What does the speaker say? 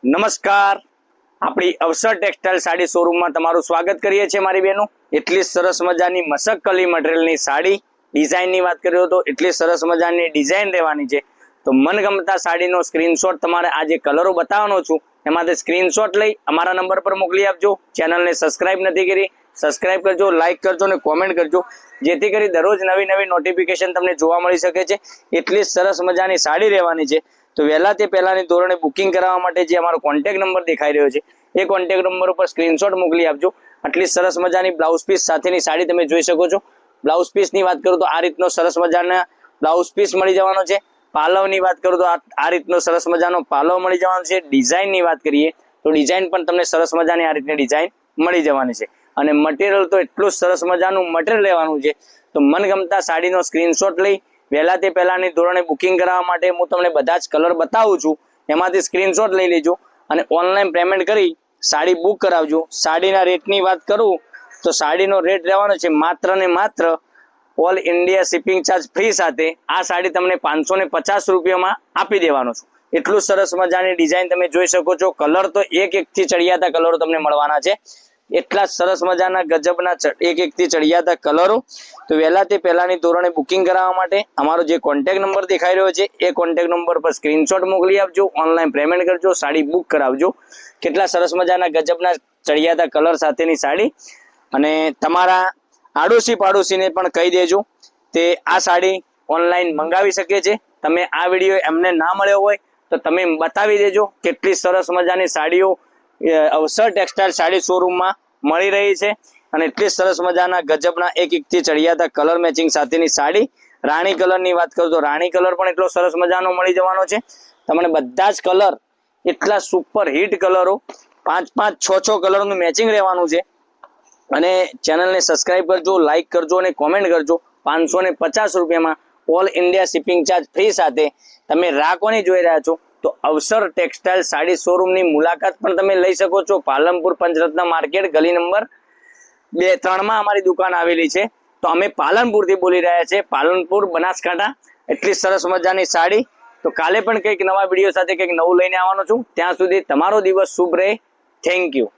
નમસ્કાર, આપણી અવસર ટેક્સટાઇલ સાડી શોરૂમમાં તમારું સ્વાગત કરીએ છીએ મારી બહેનો। એટલી સરસ મજાની મસકલી મટીરિયલની સાડી ડિઝાઇનની વાત કરીએ તો એટલી સરસ મજાની ડિઝાઇન રહેવાની છે। તો મનગમતા સાડીનો સ્ક્રીનશોટ તમારે આ જે કલરો બતાવવાનો છું એમાંથી સ્ક્રીનશોટ લઈ અમારા નંબર પર મોકલી આપજો। ચેનલને સબસ્ક્રાઇબ નથી કરી, સબસ્ક્રાઇબ કરજો, લાઇક કરજો અને કોમેન્ટ કરજો, જેથી કરી દરરોજ નવી નવી નોટિફિકેશન તમને જોવા મળી શકે છે। એટલી સરસ મજાની સાડી રહેવાની છે। તો વહેલા તે પહેલાની ધોરણે બુકિંગ કરાવવા માટે જે અમારો કોન્ટેક્ટ નંબર દેખાઈ રહ્યો છે એ કોન્ટેક્ટ નંબર ઉપર સ્ક્રીનશોટ મોકલી આપજો। આટલી સરસ મજાની બ્લાઉઝ પીસ સાથેની સાડી તમે જોઈ શકો છો। બ્લાઉઝ પીસની વાત કરું તો આ રીતનો સરસ મજાના બ્લાઉઝ પીસ મળી જવાનો છે। પાલવની વાત કરું તો આ રીતનો સરસ મજાનો પાલવ મળી જવાનો છે। ડિઝાઇનની વાત કરીએ તો ડિઝાઇન પણ તમને સરસ મજાની આ રીતની ડિઝાઇન મળી જવાની છે અને મટીરિયલ તો એટલું સરસ મજાનું મટીરિયલ લેવાનું છે। તો મનગમતા સાડીનો સ્ક્રીનશોટ લઈ વહેલા તે પહેલાની ધોરણે બુકિંગ કરાવવા માટે હું તમને બધા જ કલર બતાવું છું, એમાંથી સ્ક્રીનશોટ લઈ લેજો અને ઓનલાઈન પેમેન્ટ કરી સાડી બુક કરાવજો। સાડીના રેટની વાત કરું તો સાડીનો રેટ રહેવાનો છે માત્ર ને માત્ર all India shipping charge free સાથે આ સાડી તમને 550 રૂપિયામાં આપી દેવાનો છું। એટલું સરસ મજાની ડિઝાઇન તમે જોઈ શકો છો। કલર તો એક થી ચડિયાતા કલરો તમને મળવાના છે। એટલા સરસ મજાના ગજબના એક થી ચડિયાતા કલરો। તો વહેલા તે પહેલાની ધોરણે બુકિંગ કરાવવા માટે અમારો જે કોન્ટેક્ટ નંબર દેખાઈ રહ્યો છે એ કોન્ટેક્ટ નંબર પર સ્ક્રીનશોટ મોકલી આપજો, ઓનલાઈન પેમેન્ટ કરજો, સાડી બુક કરાવજો। કેટલા સરસ મજાના ગજબના ચડિયાતા કલર સાથેની સાડી। અને તમારા આડોશી પાડોશીને પણ કહી દેજો તે આ સાડી ઓનલાઈન મંગાવી શકે છે। તમે આ વિડીયો એમને ના મળ્યો હોય તો તમે બતાવી દેજો કેટલી સરસ મજાની સાડીઓ અવસર ટેક્સટાઇલ સાડી શોરૂમમાં મળી રહી છે અને એટલી સરસ મજાના ગજબના એક થી ચડિયાતા કલર મેચિંગ સાથેની સાડી। રાણી કલરની વાત કરું તો રાણી કલર પણ એટલો સરસ મજાનો મળી જવાનો છે। તમને બધા જ કલર એટલા સુપર હિટ કલરો 5-5, 6-6 કલરનું મેચિંગ રહેવાનું છે અને ચેનલને સબસ્ક્રાઇબ કરજો, લાઇક કરજો અને કોમેન્ટ કરજો। 550 રૂપિયામાં all India shipping charge free સાથે તમે રાખવાની જોઈ રહ્યા છો તો અવસર ટેક્સટાઇલ સાડી શોરૂમની મુલાકાત પણ તમે લઈ શકો છો। પાલનપુર પંચરત્ન માર્કેટ ગલી નંબર 2-3 માં અમારી દુકાન આવેલી છે। તો અમે પાલનપુરથી બોલી રહ્યા છીએ, પાલનપુર બનાસકાંઠા। એટલી સરસ મજાની સાડી। તો કાલે પણ કંઈક નવા વિડીયો સાથે કંઈક નવું લઈને આવવાનો છું। ત્યાં સુધી તમારો દિવસ શુભ રહે। Thank you.